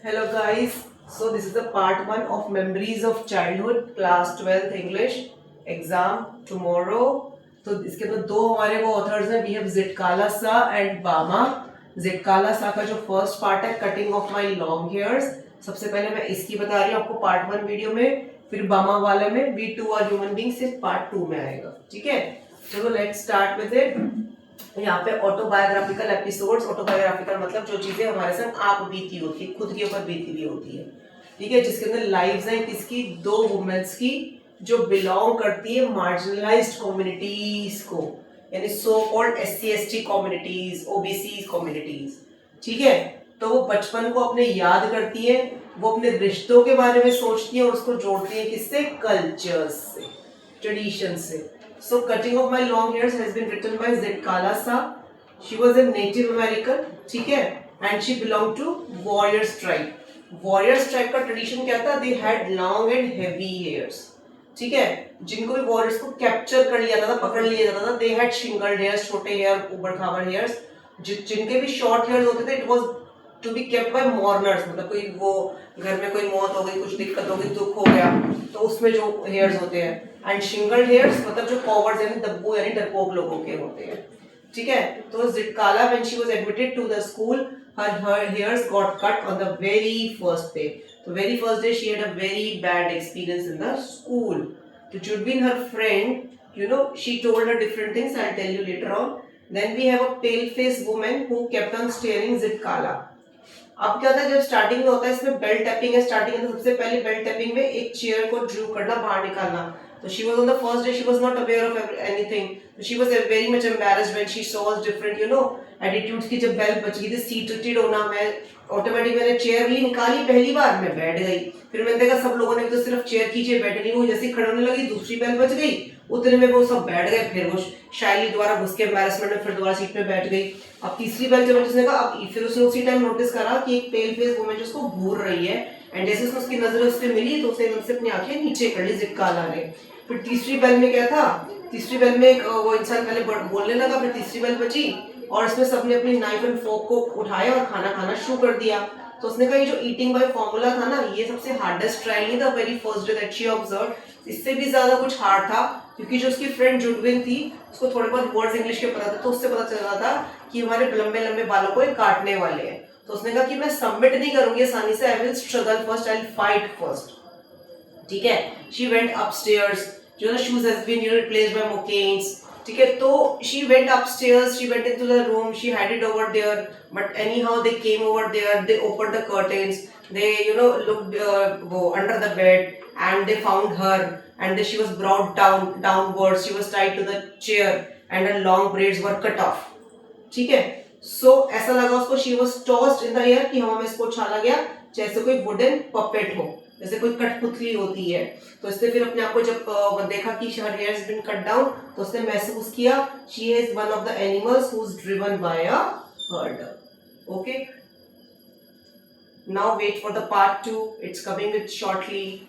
Hello guys, so this is the part 1 of Memories of Childhood Class 12th English exam tomorrow. तो इसके अंदर दो हमारे वो ऑथर्स हैं, वी हैव जिटकाला सा एंड बामा. जिटकाला सा का जो फर्स्ट पार्ट है cutting of my long hairs, सबसे पहले मैं इसकी बता रही हूँ आपको पार्ट 1 वीडियो में, फिर बामा वाले में we too are human being सिर्फ पार्ट 2 में आएगा. ठीक है, चलो लेट्स स्टार्ट विद इट. यहाँ पे ऑटोबायोग्राफिकल एपिसोड्स, ऑटोबायोग्राफिकल मतलब जो चीजें हमारे संग आप बीती होती है, खुद के ऊपर बीती हुई होती है. ठीक है, जिसके अंदर लाइव्स हैं किसकी, दो वुमेन्स की जो बिलोंग करती है मार्जिनलाइज्ड कम्युनिटीज को, यानी so called SC ST communities, OBC communities. ठीक है, तो वो बचपन को अपने याद करती है, वो अपने रिश्तों के बारे में सोचती है और उसको जोड़ती है किससे, कल्चर्स से, ट्रेडिशन से. So cutting of my long hairs has been written by Zitkala Sa. She was a Native American, ठीक है, and she belonged to Warriors tribe. Warriors tribe का ट्रेडिशन क्या था, they had long and heavy hairs. ठीक है, जिनको भी warriors को कैप्चर कर लिया जाता था, पकड़ लिया जाता था, they had shingled hairs, छोटे हेयर, ऊबड़ खाबड़ हेयर्स. जिनके भी शॉर्ट हेयर्स होते थे, it was to be kept by mourners, मतलब कोई वो घर में कोई मौत हो गई, कुछ दिक्कत हो गई, दुख हो गया, तो उसमें जो हेयर्स होते हैं. एंड शिंगल्ड हेयर्स मतलब जो कॉवर्ड्स यानी दब्बू यानी डरपोक लोगों के होते हैं. ठीक है, तो Zitkala when she was admitted to the school, her hairs got cut on the very first day. तो very first day she had a very bad experience in the school. तो Judbin, her friend, she told her different things. I'll tell you later on. Then we have a pale-faced woman who kept on staring Zitkala. अब क्या होता है, जब starting में होता है, इसमें बेल्ट टैपिंग है स्टार्टिंग में, तो सबसे पहले बेल्ट टैपिंग में एक चेयर को ड्रू करना, बाहर निकालना. तो she was on the first day, she was not aware of anything, तो she was very much embarrassed when she saw us different attitudes की. जब बेल बच गई थी, सीटेड होना, मैं ऑटोमेटिक मैंने चेयर ली, निकाली, पहली बार मैं बैठ गई. फिर मैंने देखा सब लोगों ने तो सिर्फ चेयर खींचे, बैठ नहीं, वो जैसे खड़े होने लगी, दूसरी बेल बच गई, उतने में वो सब बैठ गए. फिर वो शायली दोबारा घुस के एम्बैरेसमेंट में फिर दोबारा सीट पे बैठ गई. अब तीसरी बेल जब उसने कहा, अब फिर उसने उसी टाइम नोटिस करा कि एक पेल फेस वुमन उसको घूर रही है, एंड जैसे उसकी नजर उस पर मिली तो उसने एकदम से अपनी आंखें नीचे कर ली जिटकाला ने. फिर तीसरी बेल में क्या था, तीसरी बेल में वो इंसान पहले बोलने लगा, फिर तीसरी बेल बची और इसमें सबने अपनी नाइफ एंड फोक को उठाया और खाना खाना शुरू कर दिया. तो उसने कहा ये जो ईटिंग बाय फॉर्मूला था ना, ये सबसे हार्डेस्ट ट्रायल नहीं था, very first day that she observe, इससे भी ज्यादा कुछ हार्ड था, क्योंकि जो उसकी फ्रेंड जुडविन थी उसको थोड़े बहुत वर्ड्स इंग्लिश के पता था, तो उससे पता चल रहा था कि हमारे लंबे लंबे बालों को ये काटने वाले हैं. तो उसने कहा कि मैं सबमिट नहीं करूंगी आसानी से, I will struggle first, I will fight first. ठीक है, she went upstairs, shoes has been replaced by moccasins. ठीक है, तो she went upstairs, she went into the room, she had it over there, but anyhow they came over there, they opened the curtains, they looked under the bed, and they found her, and she was brought downwards, she was tied to the chair, and her long braids were cut off. ठीक है, सो ऐसा लगा उसको, she was tossed in the air, कि हवा में इसको उछाला गया जैसे कोई वुडन पपेट हो, जैसे कोई कठपुतली होती है. तो इसने फिर अपने आप को जब देखा कि her hair has been cut down, तो उसने महसूस किया she is one of the animals who is driven by a herd. Okay, now wait for the part 2, it's coming with shortly.